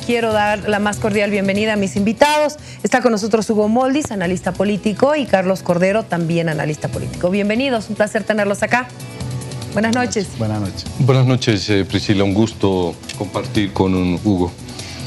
quiero dar la más cordial bienvenida a mis invitados. Está con nosotros Hugo Moldis, analista político, y Carlos Cordero, también analista político. Bienvenidos, un placer tenerlos acá. Buenas noches. Buenas noches. Buenas noches, Priscila. Un gusto compartir con Hugo.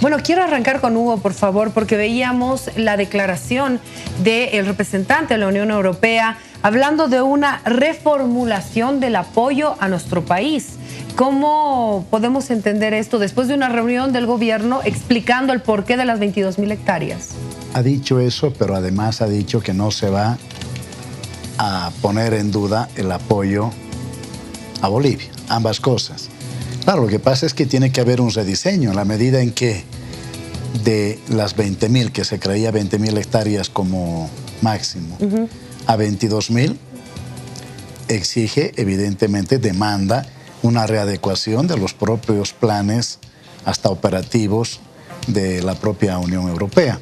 Bueno, quiero arrancar con Hugo, por favor, porque veíamos la declaración del representante de la Unión Europea hablando de una reformulación del apoyo a nuestro país. ¿Cómo podemos entender esto después de una reunión del gobierno explicando el porqué de las 22.000 hectáreas? Ha dicho eso, pero además ha dicho que no se va a poner en duda el apoyo a Bolivia, ambas cosas. Claro, lo que pasa es que tiene que haber un rediseño en la medida en que de las 20.000, que se creía 20.000 hectáreas como máximo, a 22.000, exige, evidentemente, demanda una readecuación de los propios planes hasta operativos de la propia Unión Europea.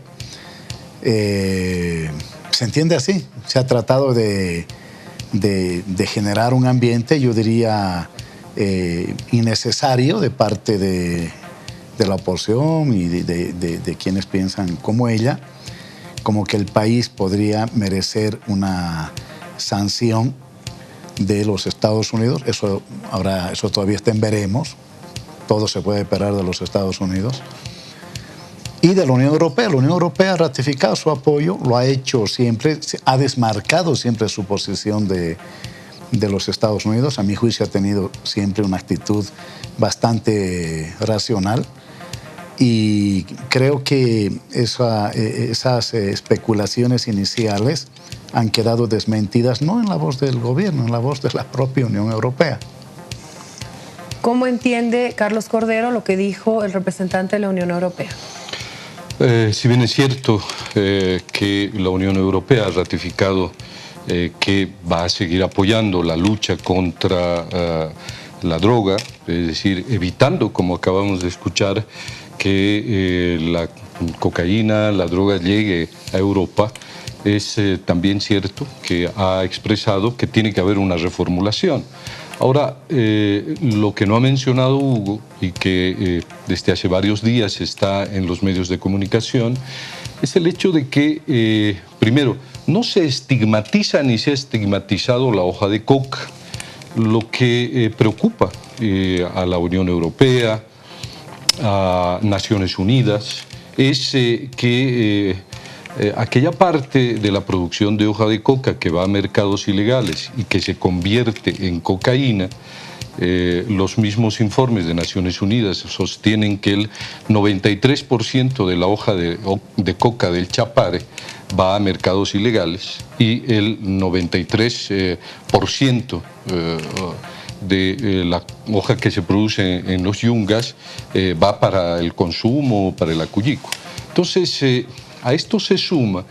Se entiende así. Se ha tratado de generar un ambiente, yo diría, innecesario de parte de la oposición y de quienes piensan como ella, como que el país podría merecer una sanción de los Estados Unidos. Eso todavía está en veremos. Todo se puede esperar de los Estados Unidos. Y de la Unión Europea. La Unión Europea ha ratificado su apoyo, lo ha hecho siempre, ha desmarcado siempre su posición de los Estados Unidos. A mi juicio ha tenido siempre una actitud bastante racional. Y creo que esas especulaciones iniciales han quedado desmentidas, no en la voz del gobierno, en la voz de la propia Unión Europea. ¿Cómo entiende Carlos Cordero lo que dijo el representante de la Unión Europea? Si bien es cierto que la Unión Europea ha ratificado que va a seguir apoyando la lucha contra la droga, es decir, evitando, como acabamos de escuchar, que la cocaína, la droga llegue a Europa, es también cierto que ha expresado que tiene que haber una reformulación. Ahora, lo que no ha mencionado Hugo y que desde hace varios días está en los medios de comunicación es el hecho de que, primero, no se estigmatiza ni se ha estigmatizado la hoja de coca. Lo que preocupa a la Unión Europea, a Naciones Unidas, es que aquella parte de la producción de hoja de coca que va a mercados ilegales y que se convierte en cocaína, los mismos informes de Naciones Unidas sostienen que el 93% de la hoja de coca del Chapare va a mercados ilegales y el 93% de la hoja que se produce en los yungas va para el consumo, para el acullico. Entonces, a esto se suma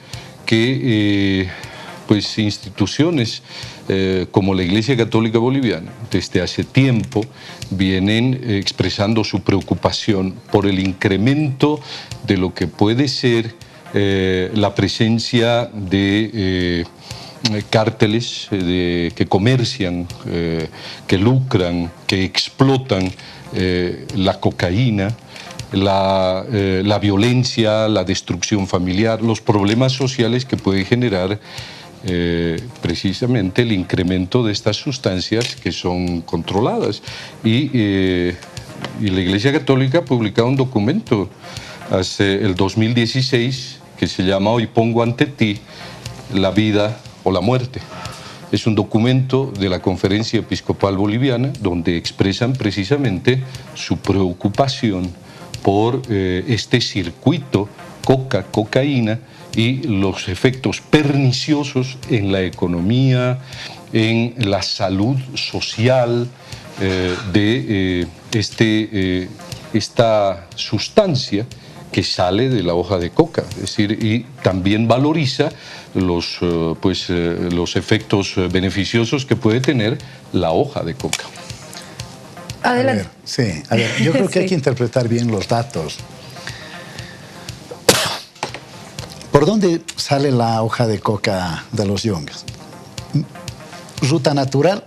que pues instituciones como la Iglesia Católica Boliviana desde hace tiempo vienen expresando su preocupación por el incremento de lo que puede ser la presencia de cárteles que comercian, que lucran, que explotan la cocaína, la violencia, la destrucción familiar, los problemas sociales que puede generar precisamente el incremento de estas sustancias que son controladas. Y la Iglesia Católica ha publicado un documento hace el 2016 que se llama Hoy pongo ante ti la vida o la muerte. Es un documento de la Conferencia Episcopal Boliviana donde expresan precisamente su preocupación por este circuito cocaína y los efectos perniciosos en la economía, en la salud social de esta sustancia que sale de la hoja de coca, es decir, y también valoriza los efectos beneficiosos que puede tener la hoja de coca. Adelante. Yo creo que hay que interpretar bien los datos. ¿Por dónde sale la hoja de coca de los yungas? Ruta natural,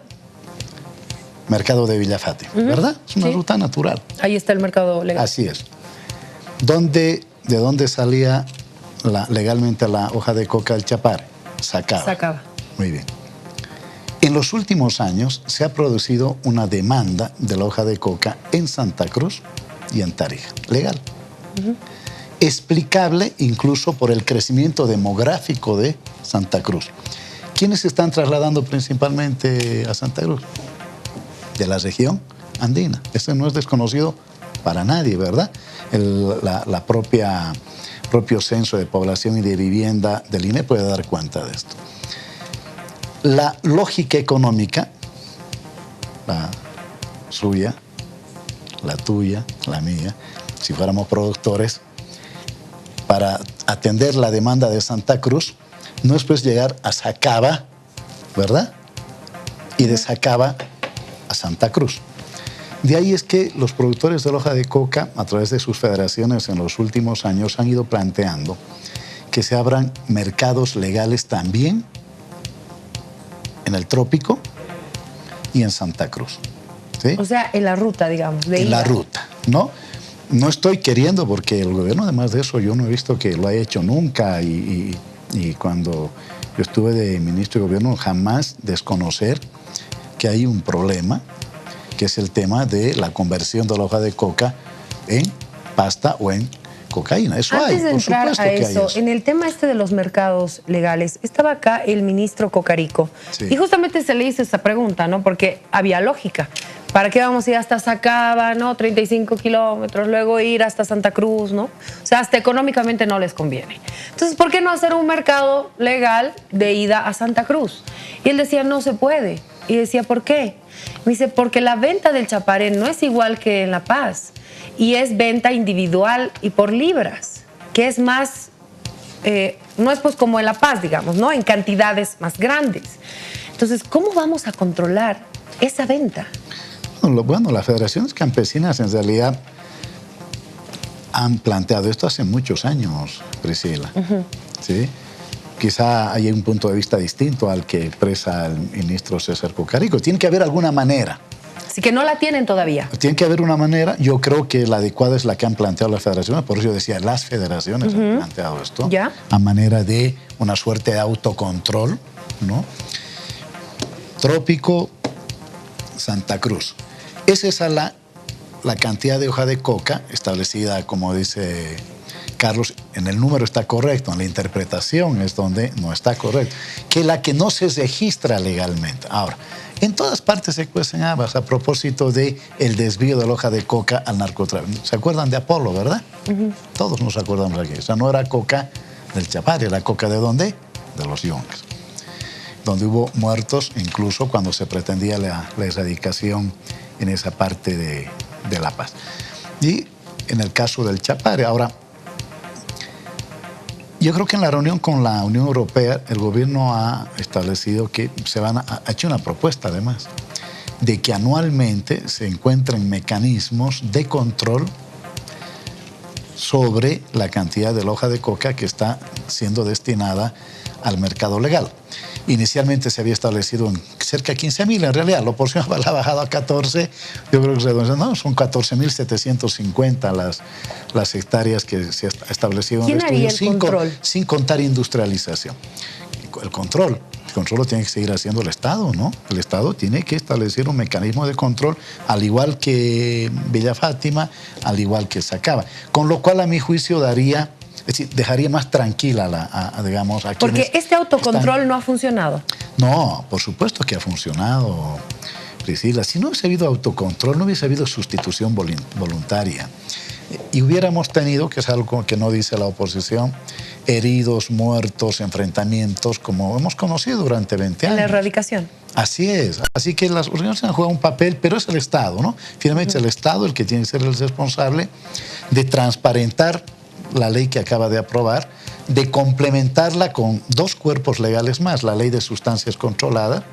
mercado de Villa Fátima, ¿verdad? Es una ruta natural. Ahí está el mercado legal. Así es. ¿De dónde salía legalmente la hoja de coca del Chapare? Sacaba. Sacaba. Muy bien. En los últimos años se ha producido una demanda de la hoja de coca en Santa Cruz y en Tarija, legal. Explicable incluso por el crecimiento demográfico de Santa Cruz. ¿Quiénes se están trasladando principalmente a Santa Cruz? De la región andina. Eso no es desconocido para nadie, ¿verdad? La propio censo de población y de vivienda del INE puede dar cuenta de esto. La lógica económica, la suya, la tuya, la mía, si fuéramos productores, para atender la demanda de Santa Cruz, no es pues llegar a Sacaba, ¿verdad? Y de Sacaba a Santa Cruz. De ahí es que los productores de hoja de coca, a través de sus federaciones en los últimos años, han ido planteando que se abran mercados legales también en el trópico y en Santa Cruz. ¿Sí? O sea, en la ruta, digamos. En la ruta, ¿no? No estoy queriendo, porque el gobierno, además de eso, yo no he visto que lo haya hecho nunca y cuando yo estuve de ministro de gobierno, jamás desconocer que hay un problema, que es el tema de la conversión de la hoja de coca en pasta o en cocaína. Eso Antes hay, de por entrar supuesto a que hay eso, eso. en el tema este de los mercados legales, estaba acá el ministro Cocarico. Sí. Y justamente se le hizo esta pregunta, ¿no? Porque había lógica. ¿Para qué vamos a ir hasta Sacaba, ¿no? 35 kilómetros, luego ir hasta Santa Cruz, ¿no? O sea, hasta económicamente no les conviene. Entonces, ¿por qué no hacer un mercado legal de ida a Santa Cruz? Y él decía, no se puede. Y decía, ¿por qué? Me dice, porque la venta del Chapare no es igual que en La Paz. Y es venta individual y por libras, que es más, no es pues como en La Paz, digamos, ¿no? En cantidades más grandes. Entonces, ¿cómo vamos a controlar esa venta? Bueno, las federaciones campesinas en realidad han planteado esto hace muchos años, Priscila. ¿Sí? Quizá hay un punto de vista distinto al que expresa el ministro César Cocarico. Tiene que haber alguna manera. Así que no la tienen todavía. Tiene que haber una manera. Yo creo que la adecuada es la que han planteado las federaciones. Por eso yo decía, las federaciones han planteado esto. ¿Ya? A manera de una suerte de autocontrol, ¿no? Trópico, Santa Cruz. Esa es la cantidad de hoja de coca establecida, como dice Carlos, en el número está correcto, en la interpretación es donde no está correcto, que la que no se registra legalmente. Ahora, en todas partes se cuecen habas a propósito del desvío de la hoja de coca al narcotráfico. ¿Se acuerdan de Apolo, verdad? Todos nos acordamos aquí. O sea, no era coca del Chapare, era coca ¿de dónde? De los Yungas. Donde hubo muertos incluso cuando se pretendía la erradicación en esa parte de La Paz. Y en el caso del Chapare, ahora, yo creo que en la reunión con la Unión Europea, el gobierno ha establecido que ha hecho una propuesta además, de que anualmente se encuentren mecanismos de control sobre la cantidad de la hoja de coca que está siendo destinada al mercado legal. Inicialmente se había establecido en cerca de 15.000, en realidad la porción ha bajado a 14, yo creo que son 14.750 las hectáreas que se ha establecido en el estudio, sin contar industrialización. El control lo tiene que seguir haciendo el Estado, ¿no? El Estado tiene que establecer un mecanismo de control, al igual que Villa Fátima, al igual que Sacaba, con lo cual a mi juicio es decir, dejaría más tranquila digamos, a quienes porque este autocontrol no ha funcionado. No, por supuesto que ha funcionado, Priscila. Si no hubiese habido autocontrol, no hubiese habido sustitución voluntaria. Y hubiéramos tenido, que es algo que no dice la oposición, heridos, muertos, enfrentamientos, como hemos conocido durante 20 años. En la erradicación. Así es. Así que las organizaciones han jugado un papel, pero es el Estado, ¿no? Finalmente es el Estado el que tiene que ser el responsable de transparentar la ley que acaba de aprobar, de complementarla con dos cuerpos legales más, la ley de sustancias controladas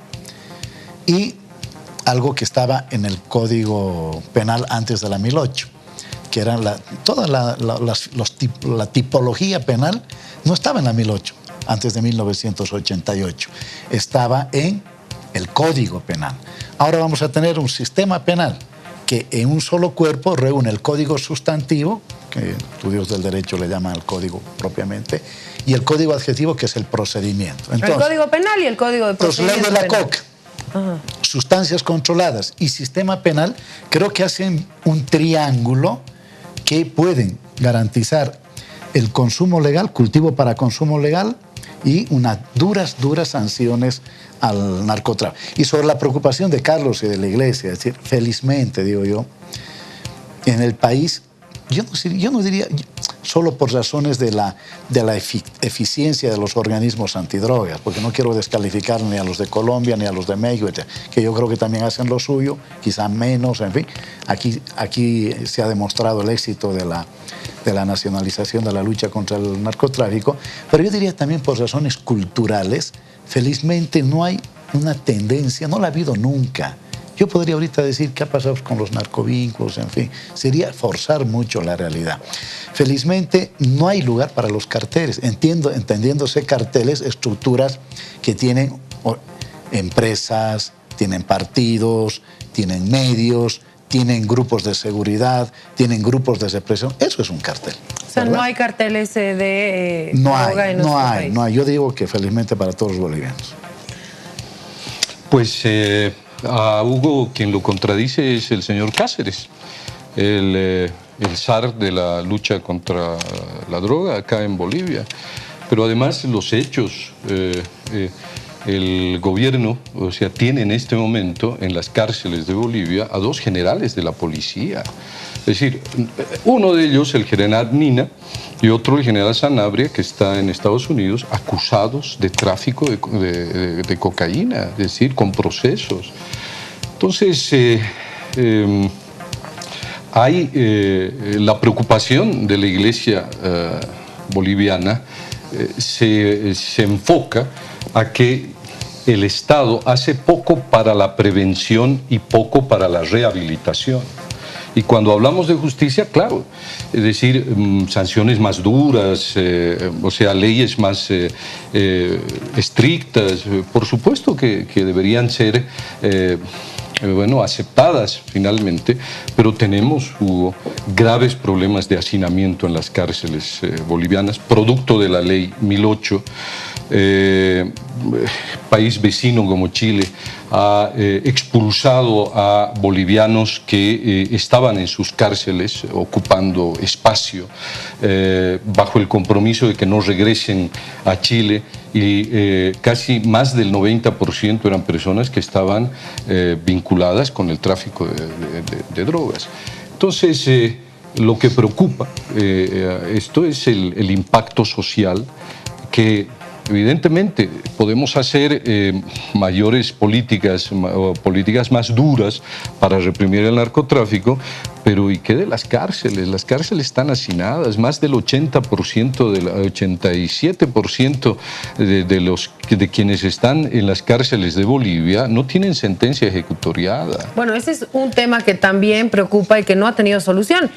y algo que estaba en el Código Penal antes de la 1008, que era toda la tipología penal no estaba en la 1008, antes de 1988, estaba en el Código Penal. Ahora vamos a tener un sistema penal que en un solo cuerpo reúne el código sustantivo, que estudios del derecho le llaman el código propiamente, y el código adjetivo, que es el procedimiento. Entonces, el código penal y el código de procedimiento. Entonces, ley de la COC, sustancias controladas y sistema penal, creo que hacen un triángulo que pueden garantizar el consumo legal, cultivo para consumo legal y unas duras sanciones al narcotráfico. Y sobre la preocupación de Carlos y de la Iglesia, es decir, felizmente, digo yo, en el país, yo no diría solo por razones de la eficiencia de los organismos antidrogas, porque no quiero descalificar ni a los de Colombia ni a los de México, que yo creo que también hacen lo suyo, quizá menos, en fin. Aquí se ha demostrado el éxito de la nacionalización de la lucha contra el narcotráfico, pero yo diría también por razones culturales, felizmente no hay una tendencia, no la ha habido nunca. Yo podría ahorita decir qué ha pasado con los narcovínculos, en fin, sería forzar mucho la realidad. Felizmente no hay lugar para los carteles, entendiéndose carteles, estructuras que tienen empresas, tienen partidos, tienen medios, tienen grupos de seguridad, tienen grupos de represión. Eso es un cartel. O sea, ¿verdad? No hay carteles de droga en nuestro país. No hay. Yo digo que felizmente para todos los bolivianos. Pues a Hugo quien lo contradice es el señor Cáceres, el zar de la lucha contra la droga acá en Bolivia. Pero además los hechos, el gobierno, o sea, tiene en este momento en las cárceles de Bolivia a 2 generales de la policía. Es decir, uno de ellos, el general Nina, y otro, el general Sanabria, que está en Estados Unidos, acusados de tráfico de cocaína, es decir, con procesos. Entonces, hay la preocupación de la Iglesia boliviana se enfoca a que el Estado hace poco para la prevención y poco para la rehabilitación. Y cuando hablamos de justicia, claro, es decir, sanciones más duras, o sea, leyes más estrictas, por supuesto que deberían ser aceptadas finalmente, pero tenemos, Hugo, graves problemas de hacinamiento en las cárceles bolivianas, producto de la ley 1008. País vecino como Chile ha expulsado a bolivianos que estaban en sus cárceles ocupando espacio bajo el compromiso de que no regresen a Chile, y casi más del 90% eran personas que estaban vinculadas con el tráfico de drogas. Entonces, lo que preocupa esto es el impacto social, que evidentemente podemos hacer mayores políticas o políticas más duras para reprimir el narcotráfico, pero ¿y qué de las cárceles? Las cárceles están hacinadas, más del 80%, del 87% de quienes están en las cárceles de Bolivia no tienen sentencia ejecutoriada. Bueno, ese es un tema que también preocupa y que no ha tenido solución.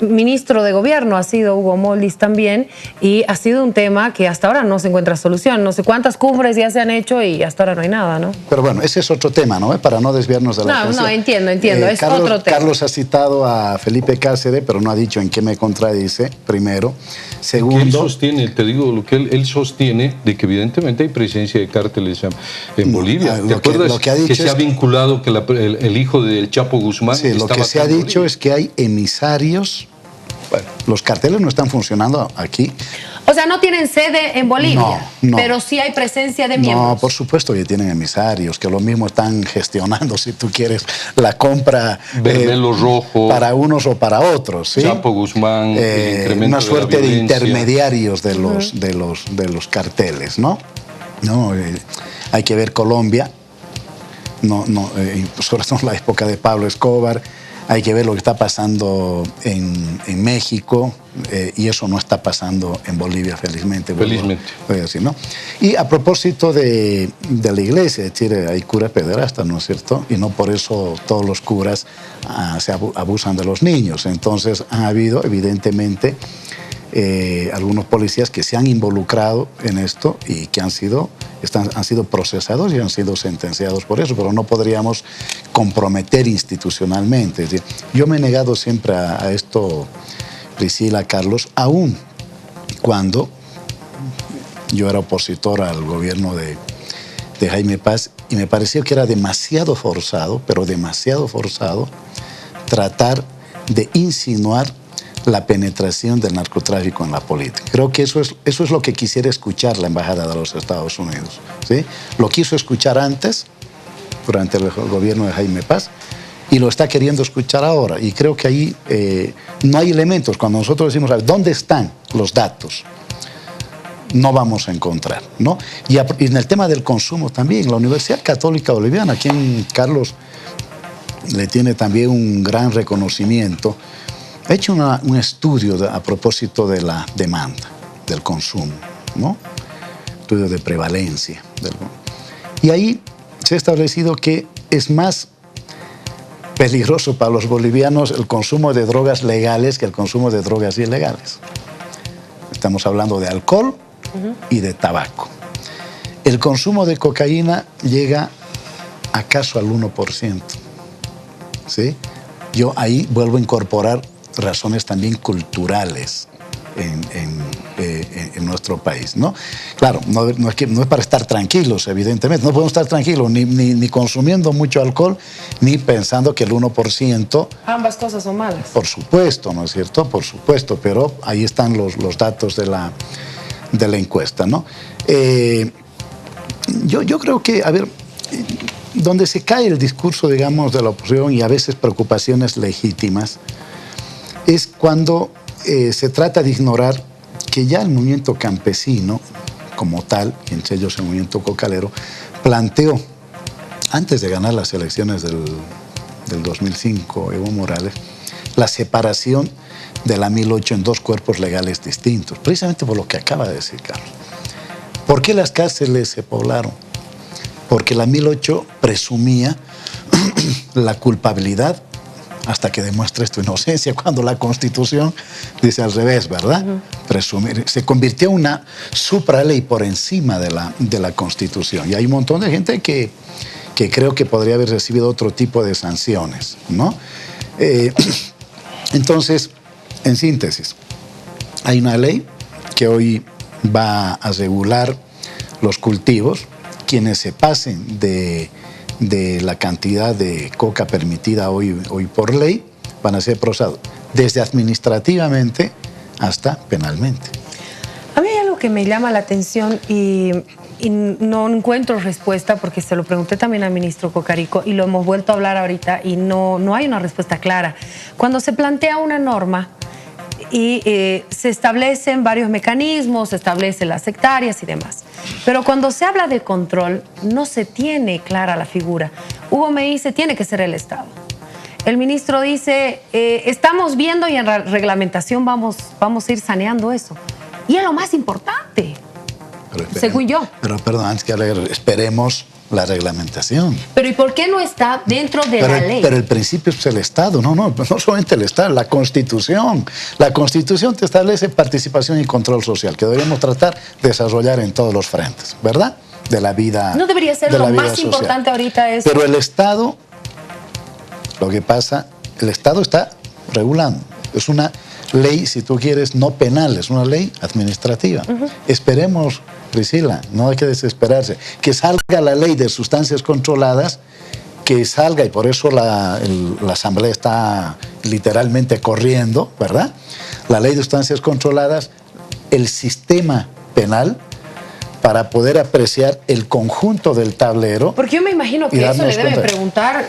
Ministro de Gobierno ha sido Hugo Moldis también, y ha sido un tema que hasta ahora no se encuentra solución. No sé cuántas cumbres ya se han hecho y hasta ahora no hay nada, ¿no? Pero bueno, ese es otro tema, ¿no? Para no desviarnos de la cuestión. No, entiendo, es otro tema. Carlos ha citado a Felipe Cáceres, pero no ha dicho en qué me contradice, primero. Segundo... Él sostiene, te digo, lo que él sostiene, de que evidentemente hay presencia de cárteles en Bolivia. ¿Te acuerdas que se ha vinculado que el hijo del Chapo Guzmán? Sí, lo que se ha dicho es que hay emisarios. Bueno, los carteles no están funcionando aquí. O sea, no tienen sede en Bolivia, no. Pero sí hay presencia de miembros. No, por supuesto que tienen emisarios, que lo mismo están gestionando, si tú quieres, la compra Bermelo Rojo, para unos o para otros, ¿sí? Chapo Guzmán, una suerte de intermediarios de los carteles, ¿no? Hay que ver Colombia, sobre todo en la época de Pablo Escobar. Hay que ver lo que está pasando en México, y eso no está pasando en Bolivia, felizmente. Felizmente. Voy a decir, ¿no? Y a propósito de la iglesia, es decir, hay curas pederastas, ¿no es cierto? Y no por eso todos los curas se abusan de los niños. Entonces, ha habido, evidentemente, algunos policías que se han involucrado en esto y que han sido procesados y han sido sentenciados por eso, pero no podríamos comprometer institucionalmente. Es decir, yo me he negado siempre a esto, Priscila, Carlos, aún cuando yo era opositor al gobierno de Jaime Paz, y me pareció que era demasiado forzado, pero demasiado forzado, tratar de insinuar la penetración del narcotráfico en la política. Creo que eso es lo que quisiera escuchar la Embajada de los Estados Unidos, ¿sí? Lo quiso escuchar antes, durante el gobierno de Jaime Paz, y lo está queriendo escuchar ahora. Y creo que ahí no hay elementos. Cuando nosotros decimos, ¿dónde están los datos? No vamos a encontrar, ¿no? Y en el tema del consumo también, la Universidad Católica Boliviana, a quien Carlos le tiene también un gran reconocimiento, ha hecho un estudio a propósito de la demanda, del consumo, ¿no? Estudio de prevalencia. Y ahí se ha establecido que es más peligroso para los bolivianos el consumo de drogas legales que el consumo de drogas ilegales. Estamos hablando de alcohol y de tabaco. El consumo de cocaína llega acaso al 1%. ¿Sí? Yo ahí vuelvo a incorporar razones también culturales en nuestro país, ¿no? Claro, no es para estar tranquilos, evidentemente. No podemos estar tranquilos ni consumiendo mucho alcohol, ni pensando que el 1%... Ambas cosas son malas. Por supuesto, ¿no es cierto? Por supuesto, pero ahí están los datos de la encuesta, ¿no? Yo creo que, a ver, donde se cae el discurso, digamos, de la oposición y a veces preocupaciones legítimas, es cuando se trata de ignorar que ya el movimiento campesino, como tal, y entre ellos el movimiento cocalero, planteó, antes de ganar las elecciones del 2005, Evo Morales, la separación de la 1008 en dos cuerpos legales distintos, precisamente por lo que acaba de decir Carlos. ¿Por qué las cárceles se poblaron? Porque la 1008 presumía la culpabilidad hasta que demuestres tu inocencia, cuando la Constitución dice al revés, ¿verdad? Presumir. Se convirtió en una supraley por encima de la Constitución. Y hay un montón de gente que creo que podría haber recibido otro tipo de sanciones, ¿no? Entonces, en síntesis, hay una ley que hoy va a regular los cultivos. Quienes se pasen de la cantidad de coca permitida hoy por ley van a ser procesados, desde administrativamente hasta penalmente. A mí hay algo que me llama la atención y no encuentro respuesta, porque se lo pregunté también al ministro Cocarico y lo hemos vuelto a hablar ahorita y no hay una respuesta clara. Cuando se plantea una norma y se establecen varios mecanismos, se establecen las hectáreas y demás, pero cuando se habla de control no se tiene clara la figura. Hugo me dice, tiene que ser el Estado. El ministro dice, estamos viendo y en la reglamentación vamos a ir saneando eso. Y es lo más importante, según yo. Pero perdón, antes que esperemos la reglamentación. Pero ¿y por qué no está dentro de la ley? Pero el principio es el Estado, no solamente el Estado, la Constitución. La Constitución te establece participación y control social, que deberíamos tratar de desarrollar en todos los frentes, ¿verdad? De la vida. No debería ser lo más importante ahorita eso. Pero el Estado, lo que pasa, el Estado está regulando. Es una ley, si tú quieres, no penal, es una ley administrativa. Esperemos, Priscila, no hay que desesperarse, que salga la ley de sustancias controladas, que salga, y por eso la Asamblea está literalmente corriendo, ¿verdad? La ley de sustancias controladas, el sistema penal, para poder apreciar el conjunto del tablero. Porque yo me imagino que eso le deben preguntar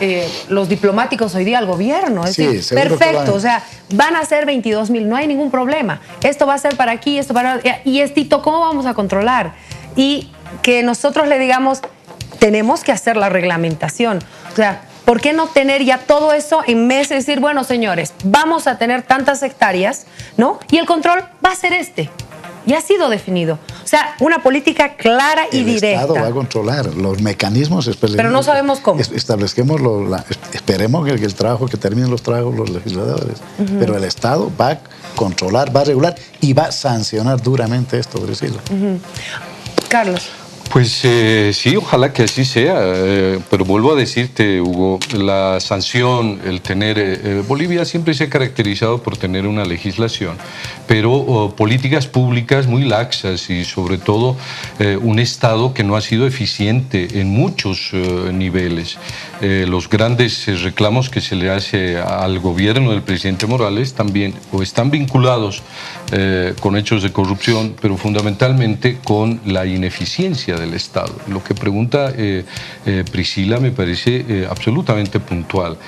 los diplomáticos hoy día al gobierno. Es decir, perfecto, o sea, van a ser 22.000, no hay ningún problema. Esto va a ser para aquí, esto para... Y estito, ¿cómo vamos a controlar? Y que nosotros le digamos, tenemos que hacer la reglamentación. O sea, ¿por qué no tener ya todo eso en meses y decir, bueno, señores, vamos a tener tantas hectáreas, ¿no? Y el control va a ser este. Ya ha sido definido. O sea, una política clara y directa. El Estado va a controlar los mecanismos. Pero no sabemos cómo. Esperemos que el trabajo, que terminen los trabajos los legisladores. Pero el Estado va a controlar, va a regular y va a sancionar duramente esto, Priscila. Carlos. Pues sí, ojalá que así sea, pero vuelvo a decirte, Hugo, la sanción, el tener... Bolivia siempre se ha caracterizado por tener una legislación, pero políticas públicas muy laxas y sobre todo un Estado que no ha sido eficiente en muchos niveles. Los grandes reclamos que se le hace al gobierno del presidente Morales también o están vinculados con hechos de corrupción, pero fundamentalmente con la ineficiencia del Estado. Lo que pregunta Priscila me parece absolutamente puntual.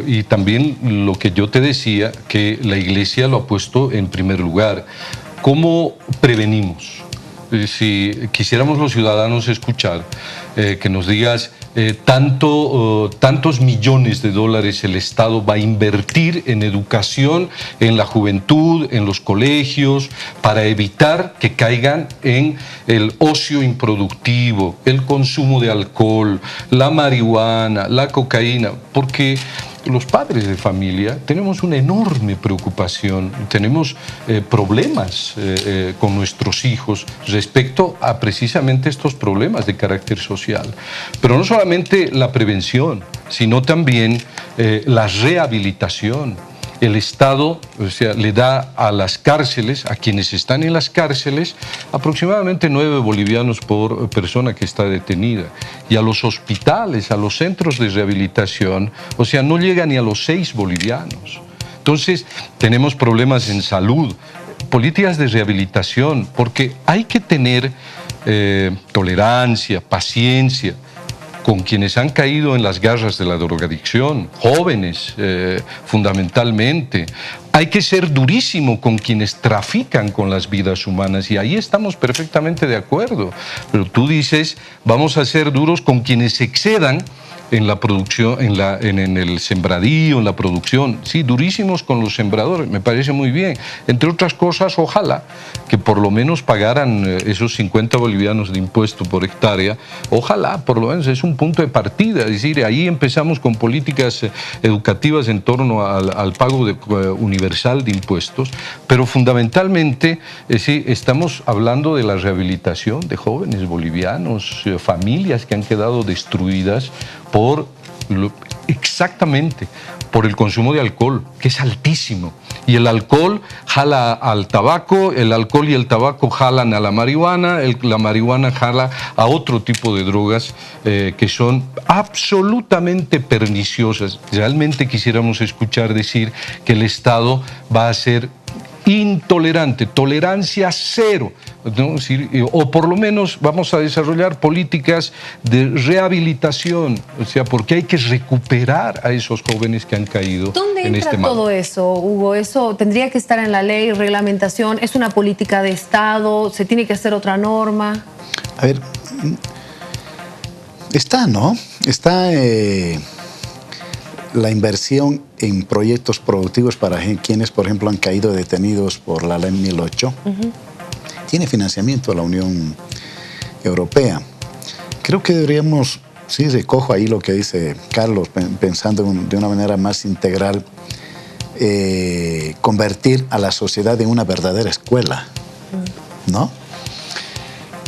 Y también lo que yo te decía, que la Iglesia lo ha puesto en primer lugar. ¿Cómo prevenimos? Si quisiéramos los ciudadanos escuchar, que nos digas tantos millones de dólares el Estado va a invertir en educación, en la juventud, en los colegios, para evitar que caigan en el ocio improductivo, el consumo de alcohol, la marihuana, la cocaína, porque los padres de familia tenemos una enorme preocupación, tenemos problemas con nuestros hijos respecto a precisamente estos problemas de carácter social. Pero no solamente la prevención, sino también la rehabilitación. El Estado, o sea, le da a las cárceles, a quienes están en las cárceles, aproximadamente 9 bolivianos por persona que está detenida. Y a los hospitales, a los centros de rehabilitación, o sea, no llega ni a los 6 bolivianos. Entonces, tenemos problemas en salud, políticas de rehabilitación, porque hay que tener tolerancia, paciencia, con quienes han caído en las garras de la drogadicción, jóvenes fundamentalmente. Hay que ser durísimo con quienes trafican con las vidas humanas y ahí estamos perfectamente de acuerdo. Pero tú dices, vamos a ser duros con quienes se excedan en la producción, en el sembradío, en la producción. Sí, durísimos con los sembradores, me parece muy bien. Entre otras cosas, ojalá que por lo menos pagaran esos 50 bolivianos de impuesto por hectárea. Ojalá, por lo menos, es un punto de partida. Es decir, ahí empezamos con políticas educativas en torno al pago universal de impuestos, pero fundamentalmente sí, estamos hablando de la rehabilitación de jóvenes bolivianos, familias que han quedado destruidas exactamente por el consumo de alcohol, que es altísimo. Y el alcohol jala al tabaco, el alcohol y el tabaco jalan a la marihuana, la marihuana jala a otro tipo de drogas que son absolutamente perniciosas. Realmente quisiéramos escuchar decir que el Estado va a ser intolerante, tolerancia cero, ¿no? O por lo menos vamos a desarrollar políticas de rehabilitación, o sea, porque hay que recuperar a esos jóvenes que han caído en este mal. ¿Dónde entra todo eso, Hugo? ¿Eso tendría que estar en la ley, reglamentación? ¿Es una política de Estado? ¿Se tiene que hacer otra norma? A ver, está, ¿no? Está la inversión en proyectos productivos para quienes, por ejemplo, han caído detenidos por la ley 1008. Tiene financiamiento de la Unión Europea. Creo que deberíamos, sí, recojo ahí lo que dice Carlos, pensando de una manera más integral, convertir a la sociedad en una verdadera escuela, ¿no?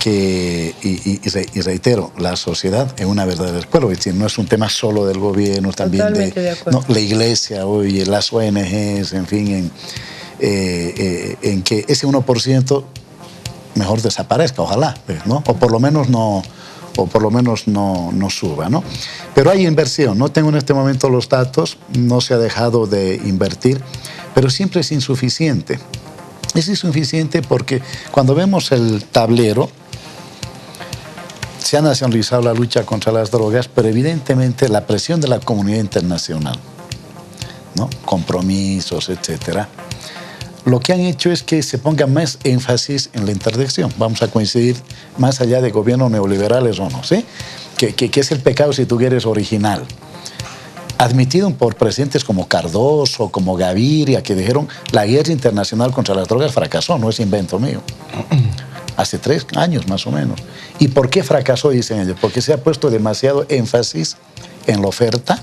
Y reitero, la sociedad es una verdadera escuela, es decir, no es un tema solo del gobierno, también de la iglesia, oye, las ONGs, en fin, en que ese 1% mejor desaparezca, ojalá, ¿no? O por lo menos no suba, ¿no? Pero hay inversión, no tengo en este momento los datos, no se ha dejado de invertir, pero siempre es insuficiente. Es insuficiente porque cuando vemos el tablero, se ha nacionalizado la lucha contra las drogas, pero evidentemente la presión de la comunidad internacional, ¿no? Compromisos, etcétera, lo que han hecho es que se ponga más énfasis en la interdicción. Vamos a coincidir más allá de gobiernos neoliberales o no, ¿sí? Que es el pecado, si tú quieres, original. admitido por presidentes como Cardoso, como Gaviria, que dijeron la guerra internacional contra las drogas fracasó, no es invento mío. Hace 3 años más o menos. ¿Y por qué fracasó, dicen ellos? Porque se ha puesto demasiado énfasis en la oferta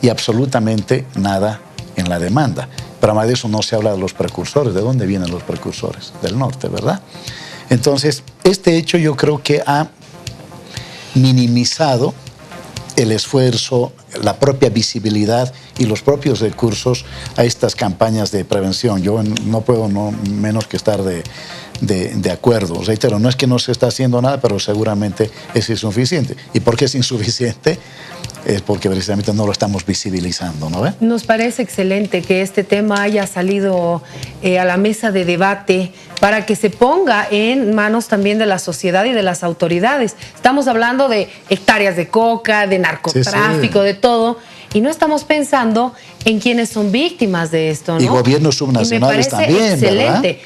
y absolutamente nada en la demanda. Pero además de eso no se habla de los precursores. ¿De dónde vienen los precursores? Del norte, ¿verdad? Entonces, este hecho yo creo que ha minimizado el esfuerzo, la propia visibilidad y los propios recursos a estas campañas de prevención. Yo no puedo menos que estar de acuerdo. Reitero, no es que no se está haciendo nada, pero seguramente es insuficiente. ¿Y por qué es insuficiente? Es porque precisamente no lo estamos visibilizando, ¿no ve? Nos parece excelente que este tema haya salido a la mesa de debate para que se ponga en manos también de la sociedad y de las autoridades. Estamos hablando de hectáreas de coca, de narcotráfico, sí. De todo, y no estamos pensando en quienes son víctimas de esto, ¿no? Y gobiernos subnacionales también, ¿verdad? Excelente.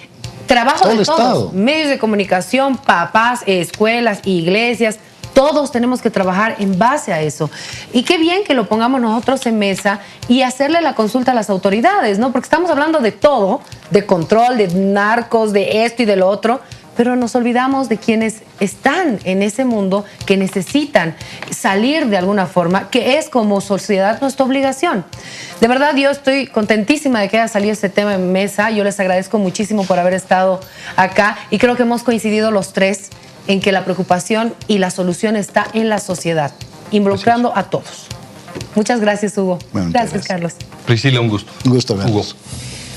Trabajo todo de todos, Estado. Medios de comunicación, papás, escuelas, iglesias. Todos tenemos que trabajar en base a eso. Y qué bien que lo pongamos nosotros en mesa y hacerle la consulta a las autoridades, ¿no? Porque estamos hablando de todo, de control, de narcos, de esto y de lo otro, pero nos olvidamos de quienes están en ese mundo, que necesitan salir de alguna forma, que es como sociedad nuestra obligación. De verdad, yo estoy contentísima de que haya salido este tema en mesa. Yo les agradezco muchísimo por haber estado acá y creo que hemos coincidido los tres en que la preocupación y la solución está en la sociedad, involucrando a todos. Muchas gracias, Hugo. Bueno, gracias, Carlos. Priscila, un gusto. Un gusto, Hugo.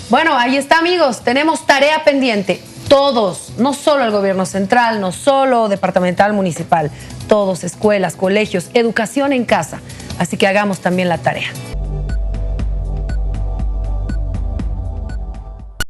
Bueno, ahí está, amigos. Tenemos tarea pendiente. Todos, no solo el gobierno central, no solo departamental, municipal, todos, escuelas, colegios, educación en casa. Así que hagamos también la tarea.